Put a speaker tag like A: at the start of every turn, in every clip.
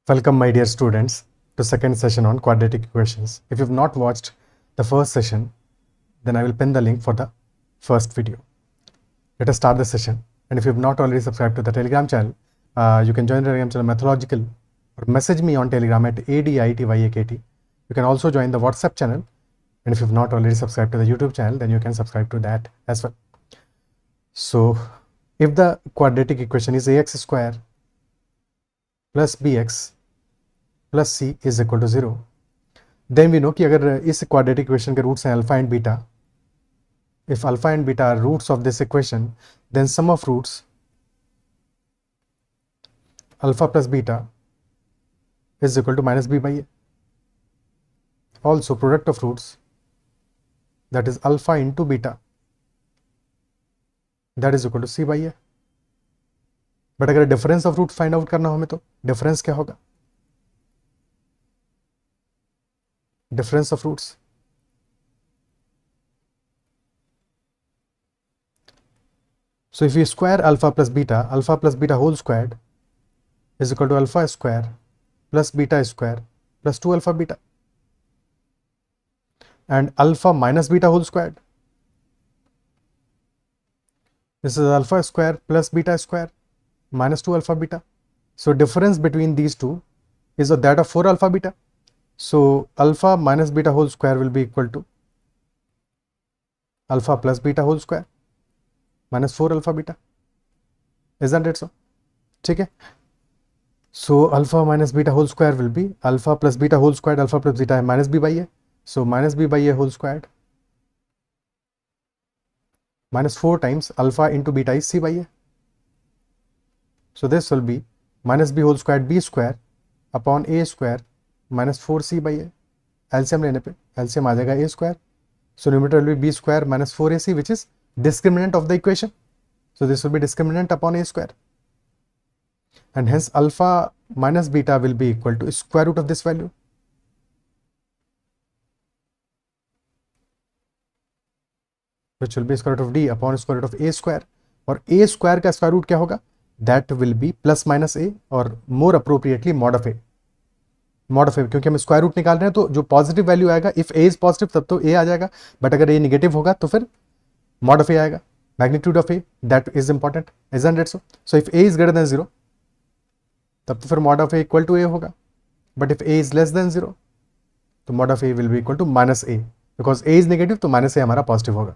A: Welcome my dear students to second session on quadratic equations. If you've not watched the first session, then I will pin the link for the first video. Let us start the session. And if you've not already subscribed to the Telegram channel, you can join the Telegram channel Methodological or message me on Telegram at ADITYAKT. You can also join the WhatsApp channel. And if you've not already subscribed to the YouTube channel, then you can subscribe to that as well. So if the quadratic equation is ax square plus bx plus c is equal to 0, then we know कि अगर इस quadratic equation के roots हैं alpha and beta, if alpha and beta are roots of this equation, then sum of roots alpha plus beta is equal to minus b by a. Also product of roots that is alpha into beta that is equal to c by a. But अगर difference of roots find out करना हो हमें, तो difference क्या होगा? Difference of roots. So if we square alpha plus beta whole squared is equal to alpha square plus beta square plus 2 alpha beta, and alpha minus beta whole squared, this is alpha square plus beta square minus 2 alpha beta. So difference between these two is that of 4 alpha beta. So alpha minus beta whole square will be equal to alpha plus beta whole square minus 4 alpha beta. Isn't it so? ठीक है. So alpha minus beta whole square will be alpha plus beta whole squared, alpha plus beta है minus b by a, so minus b by a whole squared minus 4 times alpha into beta is c by a. So this will be minus b whole squared b square upon a square minus 4c by a. LCM लेने पे LCM आ जाएगा a square. So numerator will be b square minus 4ac, which is discriminant of the equation. So this will be discriminant upon a square, and hence alpha minus beta will be equal to square root of this value. Which will be square root of d upon square root of a square. और a square का square root क्या होगा? That will be plus minus a, और more appropriately mod of a. Mod of a, क्योंकि हम square root निकाल रहे हैं, तो जो पॉजिटिव वैल्यू आएगा, इफ ए इज पॉजिटिव तब तो ए आ जाएगा, बट अगर ए नेगेटिव होगा तो फिर मॉड ऑफ ए आएगा, magnitude of a, that is important. Isn't it so? So if a is greater than 0 तब तो फिर mod of a equal to a होगा, but if a is less than 0 तो mod of a will be equal to minus a, because a is negative तो minus a हमारा positive होगा,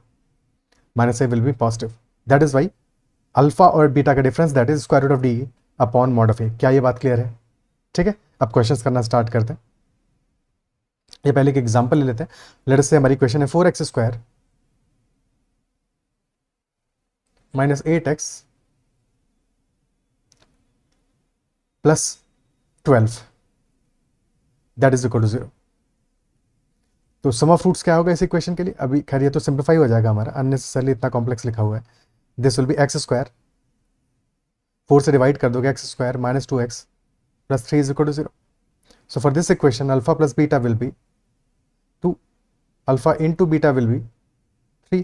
A: minus a will be positive. That is why alpha और beta का difference that is square root of d upon mod of a. क्या ये बात clear है? ठीक है. अब क्वेश्चंस करना स्टार्ट करते हैं. ये पहले एक एग्जांपल ले लेते हैं. लेट अस से हमारी क्वेश्चन है 4x square minus 8x plus 12 that is equal to 0. तो सम ऑफ रूट्स क्या होगा इस इक्वेशन के लिए? अभी खैर ये तो सिंप्लीफाई हो जाएगा हमारा, अननेसेसरली इतना कॉम्प्लेक्स लिखा हुआ है. This will be x square, 4 से डिवाइड कर दोगे, x square minus 2x plus 3 is equal to 0. So for this equation, alpha plus beta will be 2, alpha into beta will be 3,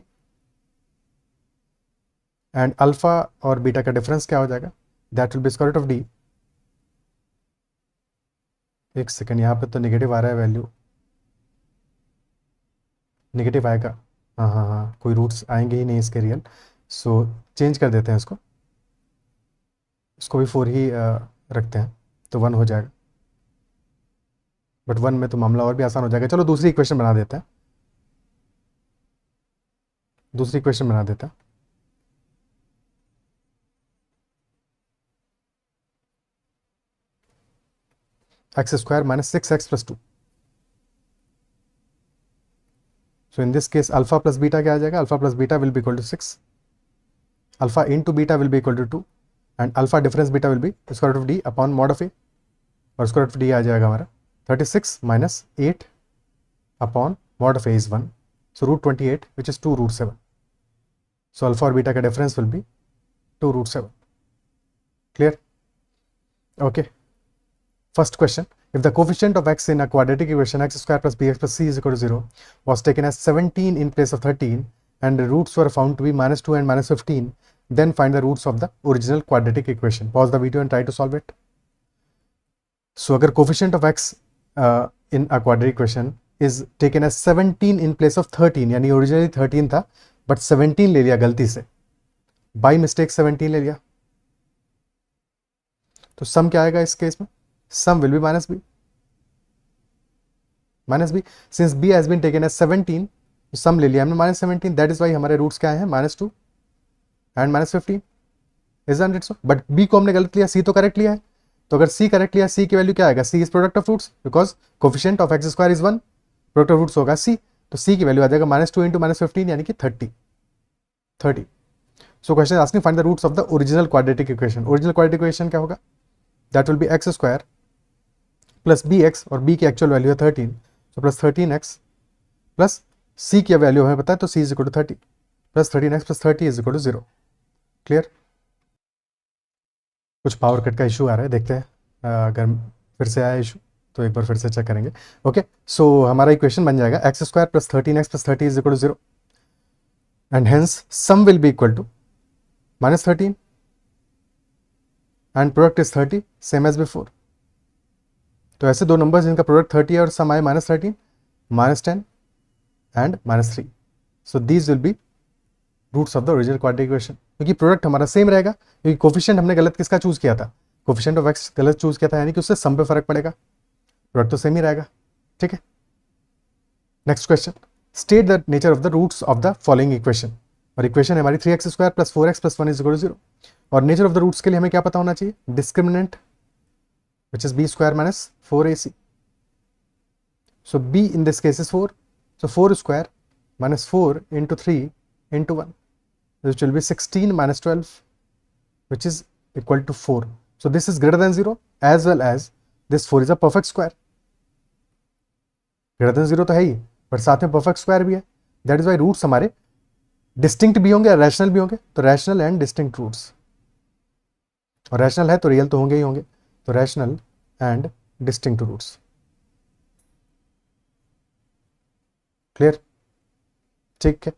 A: and alpha और beta का difference क्या हो जाएगा? That will be square root of d. एक second, यहाँ पे तो negative आ रहा है, वैल्यू नेगेटिव आएगा. हाँ, कोई रूट्स आएंगे ही नहीं इसके रियल, सो चेंज कर देते हैं इसको भी 4 ही रखते हैं, तो 1 हो जाएगा. बट 1 में तो मामला और भी आसान हो जाएगा. चलो दूसरी इक्वेशन बना देते हैं. X square minus 6x plus 2. So in this case alpha plus beta क्या आ जाएगा? Alpha plus beta will be equal to 6, alpha into beta will be equal to 2, and alpha difference beta will be square root of d upon mod of a, और square root of d आ जाएगा हमारा 36 minus 8 upon mod of a is 1, so root 28 which is 2 root 7. So alpha और beta का difference will be 2 root 7. Clear? Okay. First question, if the coefficient of x in a quadratic equation x square plus bx plus c is equal to 0 was taken as 17 in place of 13 and the roots were found to be minus 2 and minus 15, then find the roots of the original quadratic equation. Pause the video and try to solve it. So अगर coefficient of x in a quadratic equation is taken as 17 in place of 13, यानी originally 13 था but 17 ले लिया गलती से, by mistake 17 ले लिया, तो सम क्या आएगा इस केस में? Sum will be minus b, since b has been taken as 17, sum ले लिया हमने -17, दैट इज वाई हमारे रूट्स क्या है -2 and -15, isn't it so? But b को हमने गलत लिया, c तो करेक्ट लिया है, तो अगर c करेक्ट लिया, c की वैल्यू क्या आएगा? c इज product of roots, because coefficient of x square is 1, product of roots होगा c, तो c की वैल्यू आ जाएगा -2 इंटू -15 यानी कि 30। So question asking find the roots of the original quadratic equation. Original quadratic equation क्या होगा? That will be x square plus bx, और b की एक्चुअल वैल्यू है 13, सो प्लस 13x प्लस c की वैल्यू हमें पता है, तो c is equal to 30 plus 13x plus 30 is equal to 0। Clear? कुछ पावर कट का इशू आ रहा है, देखते हैं अगर फिर से आया इशू तो एक बार फिर से चेक करेंगे। ओके, सो हमारा इक्वेशन बन जाएगा x square plus 13x plus 30 is equal to 0 and hence sum will be equal to -13 and product is 30 same as before. तो ऐसे दो नंबर्स जिनका प्रोडक्ट 30 है और सम आए -13, -10 and -3, so these will be roots of the original quadratic equation. क्योंकि product हमारा same रहेगा, क्योंकि कोफिशिएंट हमने गलत किसका चूज किया था? कोफिशिएंट ऑफ x गलत चूज किया था, यानी कि उससे सम पे फर्क पड़ेगा, प्रोडक्ट तो सेम ही रहेगा। ठीक है, next question, state the nature of the roots of the following equation. और इक्वेशन है हमारी 3x square plus 4x plus 1 is equal to 0। और नेचर ऑफ द रूट्स के लिए हमें क्या पता होना चाहिए? Discriminant which is b square minus 4ac, so b in this case is 4, so 4 square minus 4 into 3 into 1, which will be 16 minus 12, which is equal to 4. So this is greater than 0 as well as this 4 is a perfect square. Greater than 0 तो है ही, पर साथ में perfect square भी है, that is why roots हमारे distinct भी होंगे, रैशनल भी होंगे, तो रैशनल एंड डिस्टिंक्ट रूट्स, और रैशनल है तो रियल तो होंगे ही होंगे, तो rational and distinct roots. Clear? ठीक है,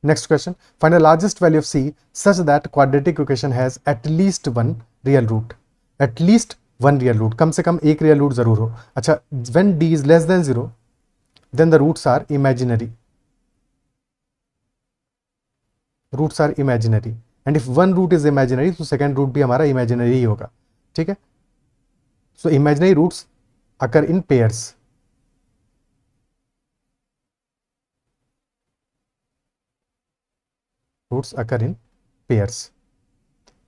A: next question, find the largest value of c such that quadratic equation has at least one real root. At least one real root, कम से कम एक रियल रूट जरूर हो। अच्छा, when d is less than 0 then the roots are imaginary, roots are imaginary, and if one root is imaginary तो second root भी हमारा इमेजिनरी ही होगा। ठीक है, so imaginary roots occur in pairs. Roots occur in pairs,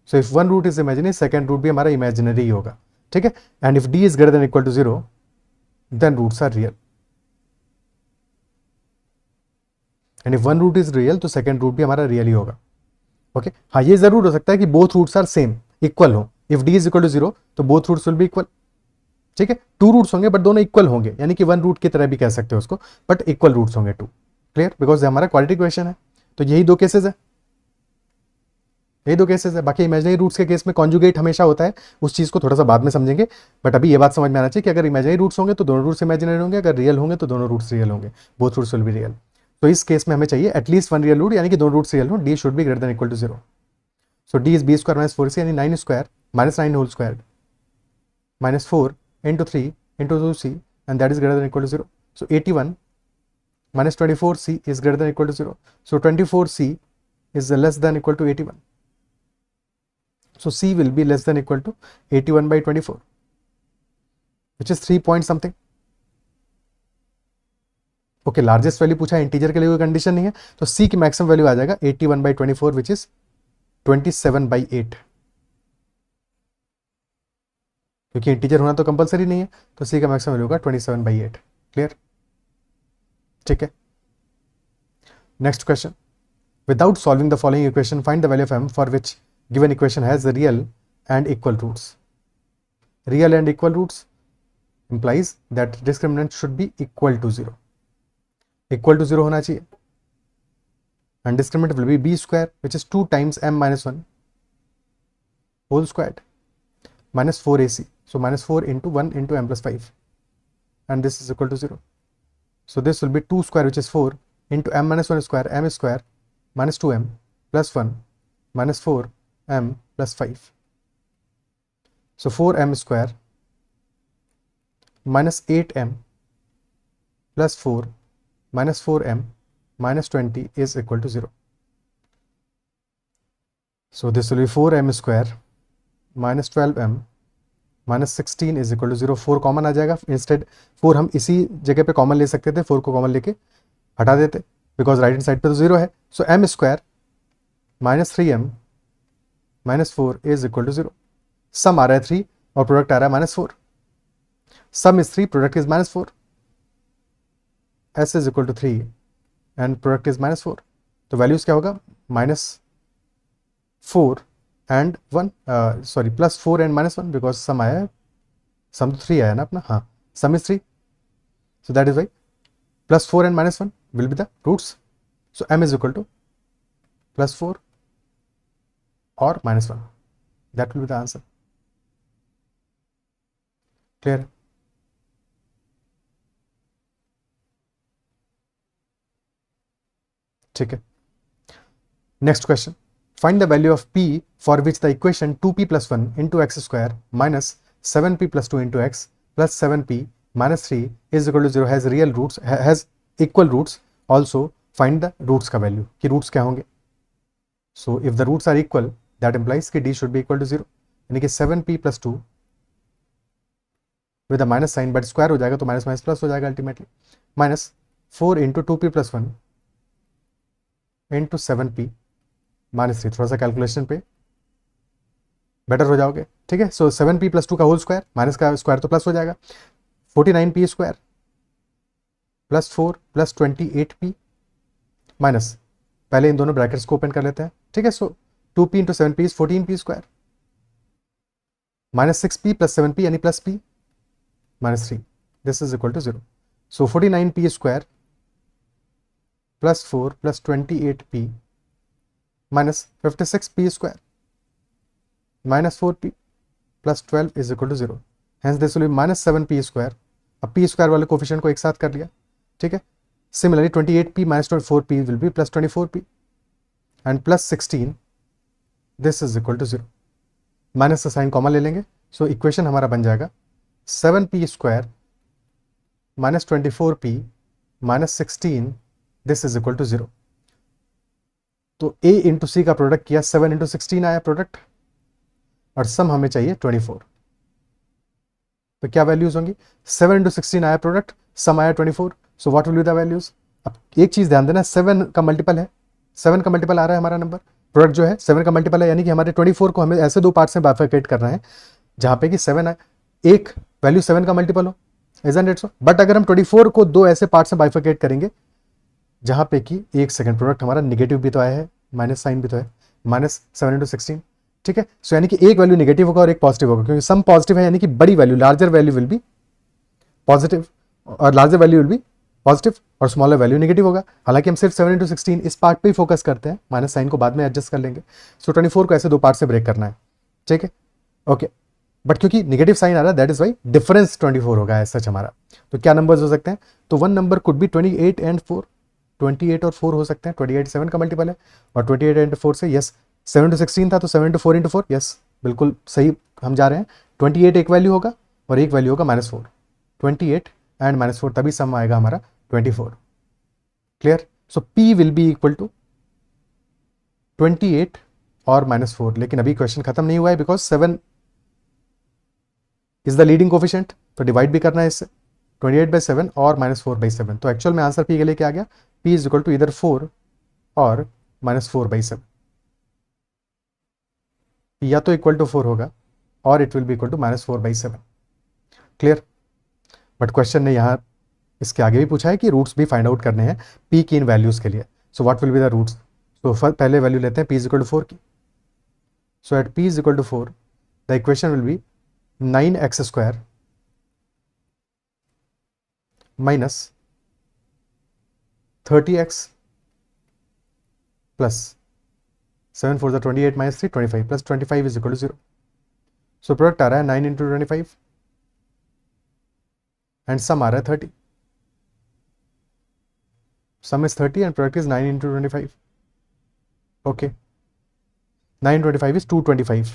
A: so if one root is imaginary second root भी हमारा imaginary ही होगा। ठीक है, and if d is greater than equal to 0 then roots are real, and if one root is real तो second root भी हमारा real ही होगा। ओके, हाँ ये जरूर हो सकता है कि both roots are same, equal हो। If d is equal to 0 तो both roots will be equal. ठीक है, टू रूट्स होंगे बट दोनों इक्वल होंगे, यानी कि वन रूट की तरह भी कह सकते हो उसको, बट इक्वल रूट्स होंगे टू। क्लियर? बिकॉज हमारा क्वाड्रेटिक इक्वेशन है, तो यही दो केसेस है, यही दो केसेस है। बाकी इमेजिनरी रूट्स के केस में कॉन्जुगेट हमेशा होता है, उस चीज को थोड़ा सा बाद में समझेंगे, बट अभी ये बात समझ में आना चाहिए कि अगर इमेजिनरी रूट्स होंगे तो दोनों रूट्स इमेजिनरी होंगे, अगर रियल होंगे तो दोनों रूट्स रियल होंगे, both roots will be real. तो इस केस में हमें चाहिए एटलीस्ट वन रियल रूट, यानी कि दोनों रूट्स रियल हो, d should be greater than equal to 0। So d is b square minus 4c, यानी 9 square minus 9 whole square minus 4 into 3 into 2c, and that is greater than equal to 0। So 81 minus 24c is greater than equal to 0. So 24c is less than equal to 81. So c will be less than equal to 81 by 24, which is 3 point something. Okay, largest value पूछा है, integer के लिए कोई condition नहीं है, तो c की maximum value आ जाएगा 81 by 24, which is 27 by 8, क्योंकि इंटीजर होना तो कंपलसरी नहीं है, तो c का मैक्सिमम वैल्यू होगा 27 by 8। क्लियर? ठीक है, next question, without solving the following equation find the value of m for which given equation has real and equal roots. Real and equal roots implies that discriminant should be equal to 0, equal to 0 होना चाहिए, and discriminant will be b square, which is 2 times m minus 1 whole squared minus 4ac, so minus 4 into 1 into m plus 5, and this is equal to 0. So this will be 2 square, which is 4 into m minus 1 square, m square minus 2m plus 1 minus 4m plus 5. So 4m square minus 8m plus 4 minus 4m minus 20 is equal to 0. So this will be 4m square minus 12m minus 16 is equal to 0. 4 common आ जाएगा, instead 4 हम इसी जगह पे common ले सकते थे, 4 को common लेके हटा देते बिकॉज राइट हैंड साइड पे तो 0 है. So m square minus 3m minus 4 is equal to 0. Sum आ रहा है 3 और प्रोडक्ट आ रहा है minus 4. Sum is 3, product is minus 4. s is equal to 3 and product is minus 4. तो वैल्यूज क्या होगा, minus 4 and 1, sorry plus 4 and minus 1 because sum आया है, सम तो 3 आया ना अपना, हाँ सम is 3. So that is y plus 4 and minus 1 will be the roots. So m is equal to plus 4 और minus 1. That will be the answer. Clear? ठीक है. Next question, find the value of p for which the equation 2p plus 1 into x square minus 7p plus 2 into x plus 7p minus 3 is equal to 0 has real roots, has equal roots. Also find the roots का value, कि roots क्या होंगे. So if the roots are equal that implies कि d should be equal to 0, यानी कि 7p plus 2 with a minus sign but square हो जाएगा तो minus minus plus हो जाएगा ultimately, minus 4 into 2p plus 1 into 7p minus 3. थोड़ा सा कैलकुलेशन पे बेटर हो जाओगे. ठीक है. सो 7p प्लस 2 का होल स्क्वायर, माइनस का स्क्वायर तो प्लस हो जाएगा, 49p square plus 4 plus 28p minus, पहले इन दोनों ब्रैकेट्स को ओपन कर लेते हैं. ठीक है. So 2p into 7p is 14p square minus 6p plus 7p यानी plus p minus 3. This is equal to 0. So 49p square plus 4 plus 28p minus 56p square minus 4p plus 12 is equal to 0. Hence this will be minus 7p square. अब p square वाले coefficient को एक साथ कर लिया. ठीक है. Similarly 28p minus 24p will be plus 24p and plus 16. This is equal to 0. Minus का साइन कॉमन ले लेंगे. सो इक्वेशन हमारा बन जाएगा 7p square minus 24p minus 16. This is equal to 0. तो a इंटू सी का प्रोडक्ट किया, 7 into 16 आया प्रोडक्ट और सम हमें चाहिए 24. तो क्या वैल्यूज होंगी, 7 इंटू 16 आया प्रोडक्ट, सम आया 24. सो what will be the values. अब एक चीज ध्यान देना, 7 का मल्टीपल है, 7 का मल्टीपल आ रहा है हमारा नंबर, प्रोडक्ट जो है 7 का मल्टीपल है, यानी कि हमारे 24 को हमें ऐसे दो पार्ट्स में बाइफरकेट करना है जहां पे कि 7 आए, एक वैल्यू 7 का मल्टीपल हो, इजंट इट सो. बट अगर हम 24 को दो ऐसे पार्ट्स में बाइफरकेट करेंगे जहां पे कि एक सेकंड प्रोडक्ट हमारा निगेटिव भी तो आया है, माइनस साइन भी तो है, माइनस 7 इंटू 16. ठीक है. सो यानी कि एक वैल्यू निगेटिव होगा और एक पॉजिटिव होगा, क्योंकि सम पॉजिटिव है यानी कि बड़ी value, larger value will be positive और larger value will be positive और स्मॉलर वैल्यू निगेटिव होगा. हालांकि हम सिर्फ 7 इंटू 16 इस पार्ट पे ही फोकस करते हैं, माइनस साइन को बाद में एडजस्ट कर लेंगे. सो 24 को ऐसे दो पार्ट से ब्रेक करना है. ठीक है. ओके. बट क्योंकि निगेटिव साइन आ रहा है दैट इज वाई डिफरेंस 24 होगा एज सच हमारा. तो क्या नंबर्स हो सकते हैं, तो one number could be 28 and 4. 28 और 4 हो सकते हैं. 28 7 का मल्टीपल है और 28 एंड 4 से यस 7 टू 16 था तो 7 टू 4 इंटू 4, यस बिल्कुल सही हम जा रहे हैं. 28 एक वैल्यू होगा और एक वैल्यू होगा माइनस 4. 28 एंड माइनस 4 तभी सम आएगा हमारा 24. Clear. So P will be equal to 28 और माइनस 4. लेकिन अभी क्वेश्चन खत्म नहीं हुआ है because 7 is the leading coefficient, तो डिवाइड भी करना है इससे. 28 बाई 7 और माइनस 4 बाई 7. तो एक्चुअल में आंसर P के लिए क्या आ गया, P इज इक्वल टू इधर 4 और माइनस 4 बाई 7. या तो इक्वल टू 4 होगा और it will be equal to minus 4 by 7. Clear. But question ने यहाँ इसके आगे भी पूछा है कि रूट्स भी फाइंड आउट करने हैं P की इन वैल्यूज के लिए. So what will be the roots. तो पहले वैल्यू लेते हैं P इज इक्वल टू 4 की. So at P is equal to 4 the equation will be 9x square minus 30x plus 7 4 28 minus 3 25 plus 25 is equal to 0. So product आ रहा है 9 into 25 and some आ रहा है 30. सम is 30 and product is 9 into 25. Okay. 9 25 is 225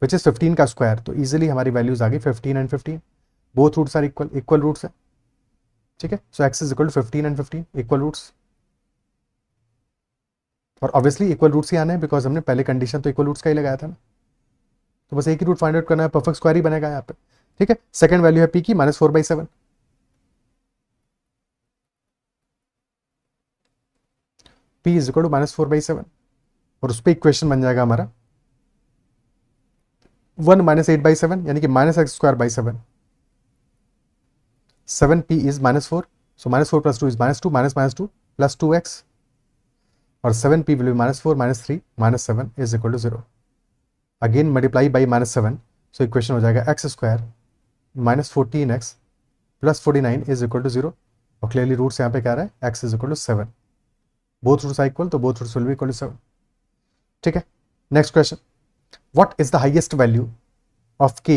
A: which is 15 का square. तो easily हमारी values आ गई 15 and 15. Both roots are equal, equal roots है, ठीक है। So x is equal to 15 and 15 equal roots, और ऑब्वियसली इक्वल रूट्स ही आने हैं बिकॉज हमने पहले कंडीशन तो इक्वल रूट्स का ही लगाया था ना, तो बस एक ही रूट फाइंड आउट करना है, परफेक्ट स्क्वायर ही बनेगा यहाँ पे, ठीक है। सेकंड वैल्यू है p की -4/7, p इज इक्वल टू -4/7, और उस पर इक्वेशन बन जाएगा हमारा 1 -8/7 यानी कि -x²/7, 7p is -4, so -4 + 2 is -2, -2 + 2x, और 7p will be -4 -3 -7 is equal to 0, again multiply by -7, so equation हो जाएगा x² -14x + 49 is equal to 0, और क्लियरली रूट्स यहाँ पे क्या रहा है, x is equal to 7, both roots are equal, तो both roots will be equal to 7, ठीक है। Next question, what is the highest value of k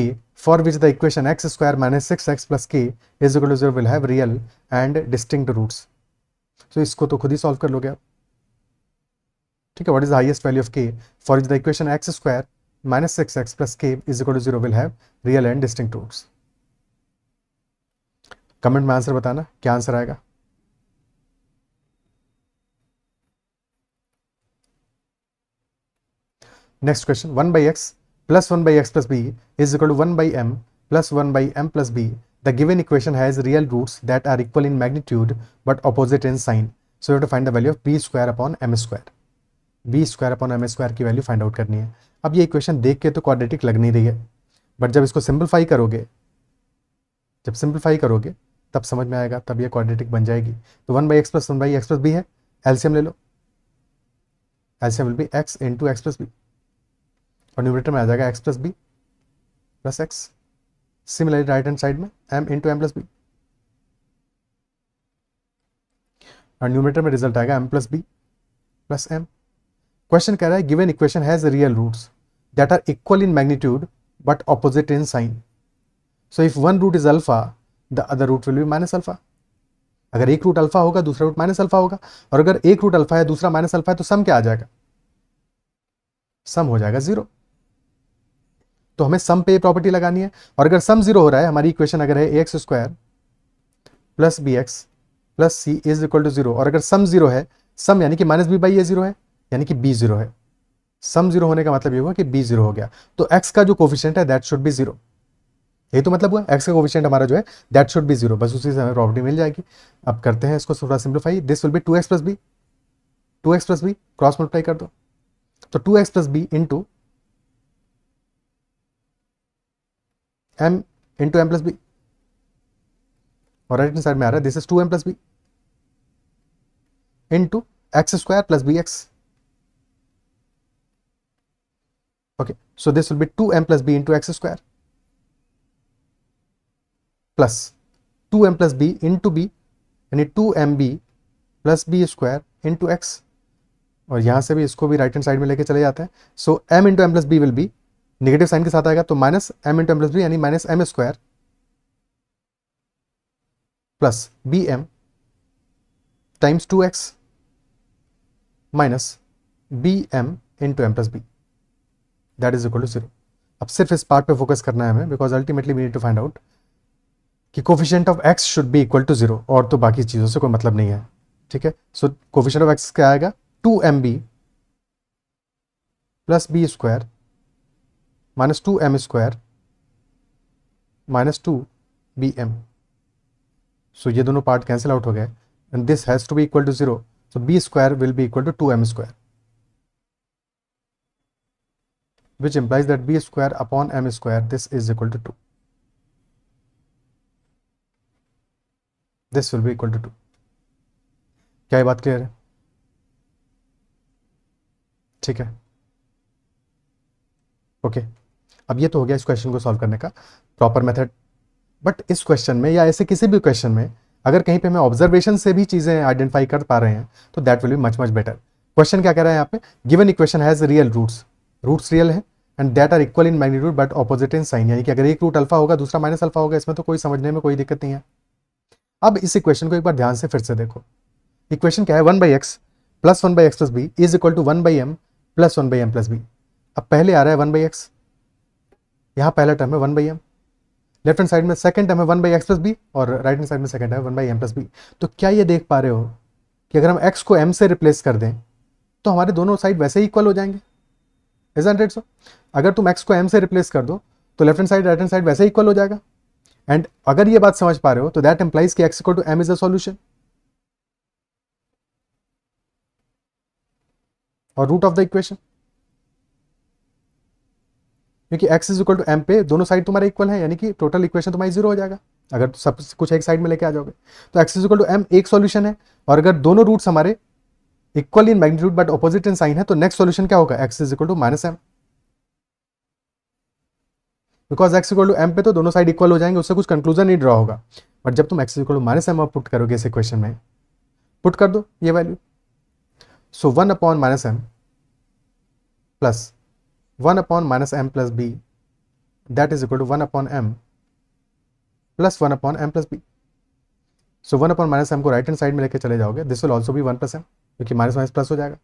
A: for which the equation x² -6x + k is equal to 0 will have real and distinct roots, so इसको तो खुद ही solve कर लोगे आप, ठीक है। What is the highest value of k for which the equation x² -6x + k is equal to 0 will have real and distinct roots, comment में answer बताना क्या आंसर आएगा। Next question, 1/x + 1/x + b is equal to 1/m + 1/m + b, the given equation has real roots that are equal in magnitude but opposite in sign, so you have to find the value of b² / m², b² / m² की value find out करनी है। अब ये equation देख के तो quadratic लग नहीं रही है, बट जब इसको सिंपलीफाई करोगे, जब सिंपलीफाई करोगे तब समझ में आएगा, तब ये क्वाड्रेटिक बन जाएगी। तो 1/x + 1/x + b है, एलसीएम ले लो, LCM will be x × x + b, और न्यूमरेटर में आ जाएगा x + b + x, similarly right hand side में m × m + b, और न्यूमरेटर में रिजल्ट आएगा m + b + m। क्वेश्चन कह रहा है given equation has real roots that are equal in magnitude but opposite in sign, so if one root is alpha the other root will be -alpha, अगर एक root alpha होगा दूसरा root -alpha होगा, और अगर एक रूट अल्फा है दूसरा -अल्फा है तो सम क्या आ जाएगा, सम हो जाएगा 0, तो हमें सम पे प्रॉपर्टी लगानी है, और अगर सम 0 हो रहा है, हमारी इक्वेशन अगर है ax² + bx + c is equal to 0, और अगर सम 0 है, सम यानी कि -b/a 0 है, यानी कि b 0 है, सम 0 होने का मतलब ये हुआ कि b 0 हो गया, तो x का जो कोफिशिएंट है दैट शुड बी 0, यही तो मतलब हुआ, x का कोफिशिएंट हमारा जो है दैट शुड बी 0, बस उसी से हमें प्रॉपर्टी मिल जाएगी। अब करते हैं इसको थोड़ा simplify, this will B 2x + b, 2x + b cross multiply कर दो, तो 2x + b into m × m + b, और राइट हैंड साइड में आ रहा है this is 2m + b into x² + bx, okay, so this will be 2m + b into x² plus 2m + b into b यानी 2mb + b² into x, और यहां से भी इसको भी राइट हैंड साइड में लेके चले जाते हैं, so m × m + b will be negative sign के साथ आएगा, तो -m × m + b यानी -m² plus bm times 2x minus bm into m + b that is equal to 0। अब सिर्फ इस पार्ट पे फोकस करना है हमें, because ultimately we need to find out कि coefficient of x should be equal to 0, और तो बाकी चीज़ों से कोई मतलब नहीं है, ठीक है। सो कोफिशिएंट ऑफ x क्या आएगा, 2mb + b² - 2m² - 2bm, सो ये दोनों पार्ट कैंसिल आउट हो गए, and this has to be equal to 0, so b² will be equal to 2m², which implies that b² upon m², this is equal to 2, this will be equal to 2। क्या ये बात clear है, ठीक है, okay. अब ये तो हो गया इस क्वेश्चन को सॉल्व करने का प्रॉपर मेथड, बट इस क्वेश्चन में या ऐसे किसी भी क्वेश्चन में अगर कहीं पे हमें ऑब्जर्वेशन से भी चीज़ें आइडेंटिफाई कर पा रहे हैं तो that will be much better. Question क्या कह रहा है यहाँ पे, given equation has real roots, roots real है and that are equal in magnitude but opposite in sign, यानी कि अगर एक रूट अल्फा होगा दूसरा -अल्फा होगा, इसमें तो कोई समझने में कोई दिक्कत नहीं है। अब इस इक्वेशन को एक बार ध्यान से फिर से देखो, इक्वेशन क्या है, 1/x + 1/x + b is equal to 1/m + 1/m + b। अब पहले आ रहा है 1/x, यहाँ पहला टर्म है 1/m, लेफ्ट हैंड साइड में सेकंड टर्म है 1/x प्लस बी और राइट हैंड साइड में सेकंड है 1/m प्लस बी। तो क्या ये देख पा रहे हो कि अगर हम x को m से रिप्लेस कर दें तो हमारे दोनों साइड वैसे ही इक्वल हो जाएंगे, इजंट इट सो? अगर तुम x को m से रिप्लेस कर दो तो left hand side right hand side वैसे ही इक्वल हो जाएगा। एंड अगर ये बात समझ पा रहे हो तो दैट इंप्लाइज कि x equal to m is a solution और रूट ऑफ द इक्वेशन, क्योंकि x is equal to m पे दोनों साइड तुम्हारे इक्वल है, यानी कि टोटल इक्वेशन तुम्हारी जीरो हो जाएगा अगर सब कुछ एक साइड में लेके आ जाओगे। तो x is equal to m एक सॉल्यूशन है, और अगर दोनों रूट्स हमारे equal in magnitude but opposite in sign है तो नेक्स्ट सॉल्यूशन क्या होगा, x is equal to minus m। Because x equal to m पे तो दोनों साइड इक्वल हो जाएंगे, उससे कुछ कंक्लूजन नहीं ड्रॉ होगा। बट जब तुम x equal to minus m put करोगे इस इक्वेशन में, पुट कर दो ये value, so 1 upon minus m plus 1 upon minus m plus b that is equal to 1 upon m plus 1 upon m plus b। So 1 upon minus m को right hand side में लेके चले जाओगे, this will also be 1 plus m, क्योंकि minus minus plus हो जाएगा,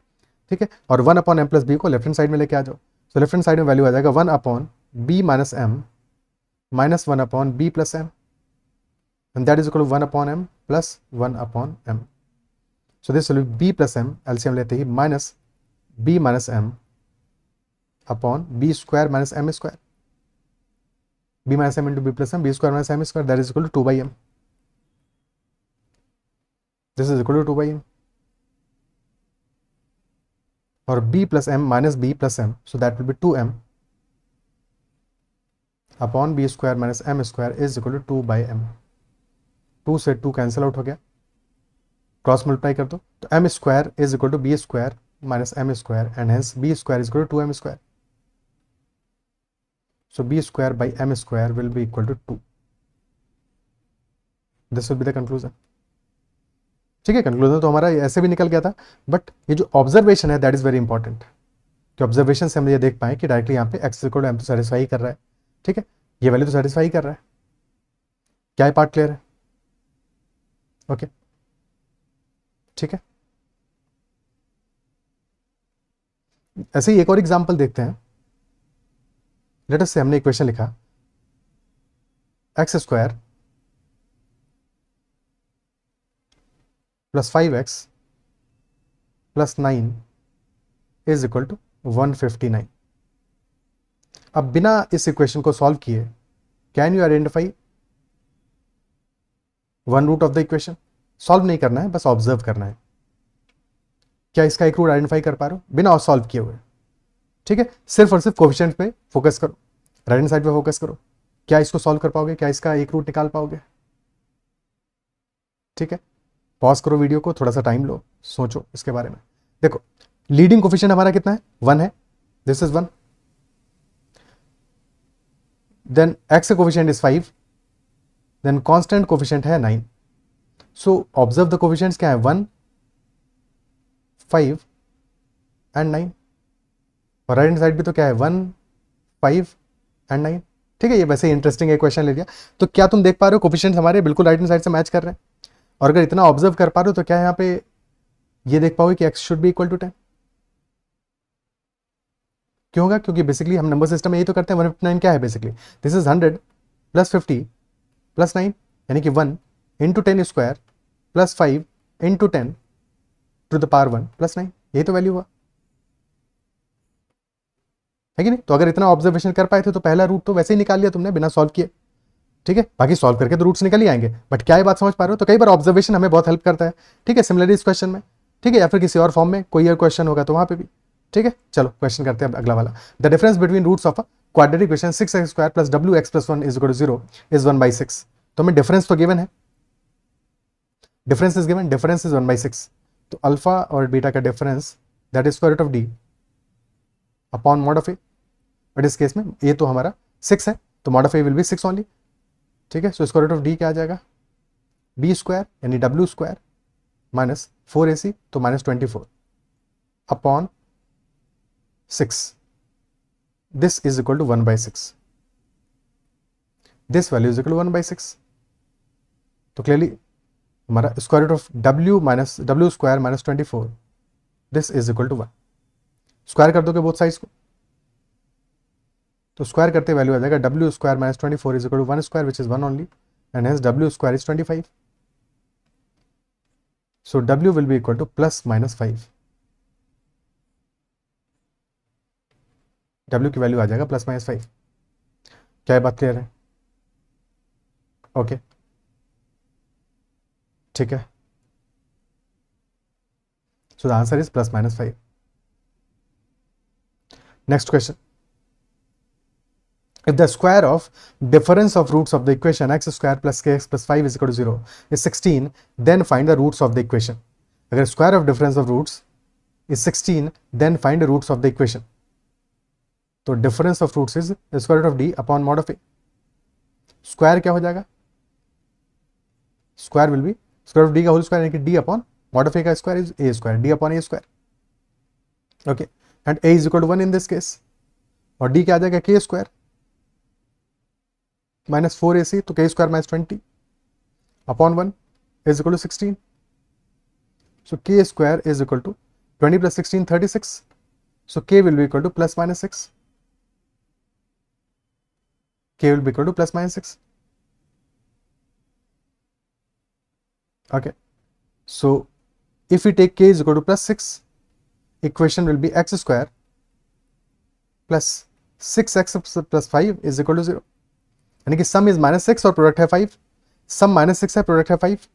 A: ठीक है। और 1 अपॉन m प्लस b को लेफ्ट हैंड साइड में लेके आ जाओ, सो लेफ्ट हैंड साइड में वैल्यू आ जाएगा 1 upon b minus m minus 1 upon b plus m, and that is equal to 1 upon m plus 1 upon m. So this will be b plus m, LCM लेते ही minus b minus m upon b square minus m square. b minus m into b plus m, b square minus m square, that is equal to 2 by m. This is equal to 2 by m. Or b plus m minus b plus m, so that will be 2m upon b square minus m square is equal to 2 by m. 2 से 2 cancel out हो गया, cross multiply कर दो तो m square is equal to b square minus m square and hence b square is equal to 2m square. So b square by m square will be equal to 2। This will be the conclusion, ठीक है। Conclusion तो हमारा ऐसे भी निकल गया था, but ये जो ऑब्जर्वेशन है दैट इज वेरी इंपॉर्टेंट, कि ऑब्जर्वेशन से हम ये देख पाए कि डायरेक्टली यहाँ पे x इक्वल टू m तो सेटिस्फाई कर रहा है, ठीक है, ये वैल्यू तो सेटिस्फाई कर रहा है। क्या ये पार्ट क्लियर है? ओके, ठीक है। ऐसे ही एक और एग्जांपल देखते हैं। लेट अस से हमने इक्वेशन लिखा x square plus 5x plus 9 is equal to 159। अब बिना इस इक्वेशन को सॉल्व किए can you identify one root of the equation? Solve नहीं करना है, बस ऑब्जर्व करना है। क्या इसका एक रूट आइडेंटिफाई कर पा रहे हो बिना सॉल्व किए हुए? ठीक है, सिर्फ और सिर्फ कोफिशिएंट पे फोकस करो, राइट हैंड साइड पे फोकस करो। क्या इसको सॉल्व कर पाओगे? क्या इसका एक रूट निकाल पाओगे? ठीक है, पॉज करो वीडियो को, थोड़ा सा टाइम लो, सोचो इसके बारे में। देखो, लीडिंग कोफिशिएंट हमारा कितना है? 1 है, दिस इज 1। देन एक्स का coefficient is 5, then constant coefficient है 9। सो ऑब्जर्व द कोफिशिएंट्स क्या है? 1, 5 एंड 9। और राइट हैंड साइड भी तो क्या है? 1, 5 एंड 9। ठीक है, ये वैसे इंटरेस्टिंग एक क्वेश्चन ले लिया। तो क्या तुम देख पा रहे हो कोफिशिएंट्स हमारे बिल्कुल राइट हैंड साइड से मैच कर रहे हैं? और अगर इतना ऑब्जर्व कर पा रहे हो तो क्या यहाँ पे ये देख पाओगे कि x should be equal to 10? क्यों होगा? क्योंकि बेसिकली हम नंबर सिस्टम में यही तो करते हैं। 159 क्या है basically? This is 100 plus 50 plus 9, यानी कि 1 into 10 square plus 5 into 10 to the power 1 plus 9, यही तो वैल्यू हुआ है कि नहीं? तो अगर इतना ऑब्जर्वेशन कर पाए थे तो पहला रूट तो वैसे ही निकाल लिया तुमने बिना सॉल्व किए। ठीक है, बाकी सॉल्व करके तो रूट्स निकल ही आएंगे, बट क्या ये बात समझ पा रहे हो? तो कई बार ऑब्जर्वेशन हमें बहुत हेल्प करता है। ठीक है, सिमिलरली इस क्वेश्चन में, ठीक है, या फिर किसी और फॉर्म में कोई और क्वेश्चन होगा तो वहां पे भी। ठीक है, चलो क्वेश्चन करते हैं अगला वाला। The difference between roots of a quadratic equation 6x square plus wx plus 1 is equal to 0 is 1/6। तो हमें डिफरेंस तो गिवन है, difference is given, difference is 1/6। तो अल्फा और बीटा का difference that is square root of d upon mod of a. But इस case में ये तो हमारा 6 है, तो mod of a will be 6 only. ठीक है, so square root of D क्या आ जाएगा? बी स्क्वायर यानी डब्ल्यू स्क्वायर माइनस 4ac तो minus 24 upon 6। This is equal to 1/6। This value is equal to 1/6। तो क्लियरली हमारा square root of W minus W square minus 24 this is equal to 1। Square कर दोगे both sides को तो square करते value आ जाएगा डब्ल्यू square minus 24 is equal to 1 square which is 1 only and hence डब्ल्यू स्क्वायर इज 25. सो डब्ल्यू will be equal to plus minus 5. डब्ल्यू की वैल्यू आ जाएगा प्लस माइनस 5. क्या ये बात क्लियर है? ओके ठीक है. So the answer is plus minus 5. Next question. If the square of difference of roots of the equation x square plus kx plus 5 is equal to 0 is 16, then find the roots of the equation. अगर square of difference of roots is 16, then find the roots of the equation. तो difference of roots is the square root of d upon mod of a. Square क्या हो जाएगा? Square will be square root of d का whole square यानी कि d upon mod of a का square is a square, d upon a square. Okay, and a is equal to 1 in this case. और d क्या आ जाएगा? k square minus 4ac, तो k square minus 20 upon 1 is equal to 16. So k square is equal to 20 plus 16, 36. So k will be equal to plus minus 6. K will be equal to plus minus 6. Okay. So if we take k is equal to plus 6, equation will be x square plus 6x plus 5 is equal to 0. यानी कि सम is minus 6 और product है 5. सम minus 6 है, product है 5.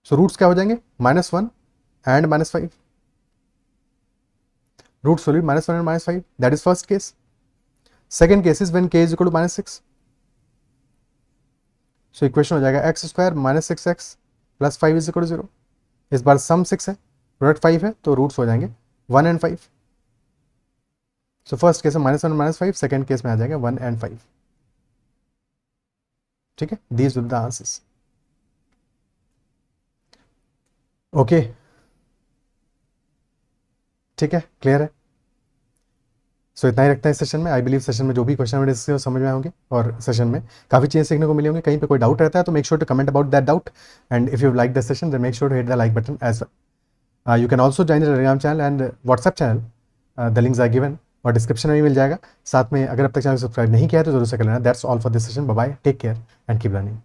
A: सो roots क्या हो जाएंगे? -1 and -5. Roots will be -1 and -5. That is first case. Second case is when k is equal to -6. So equation हो जाएगा x square minus 6x plus 5 is equal to 0. इस बार सम 6 है, प्रोडक्ट 5 है, तो रूट्स हो जाएंगे 1 एंड 5. सो फर्स्ट केस में -1 -5, second case में आ जाएगा 1 एंड 5. ठीक है, these will the answers. Okay ठीक है, क्लियर है. सो इतना ही रखते हैं सेशन में. आई बिलीव सेशन में जो भी क्वेश्चन डिस्कस किए समझ में आएंगे और सेशन में काफ़ी चीज़ें सीखने को मिली होंगी. कहीं पे कोई डाउट रहता है तो make sure to comment about that doubt and if you like the session then make sure to hit the like button as well. You can also join the Telegram channel and WhatsApp channel. The links are given और description में भी मिल जाएगा. साथ में अगर अब तक channel subscribe नहीं किया है तो जरूर से कर लेना. That's all for this session. Bye bye, take care and keep learning.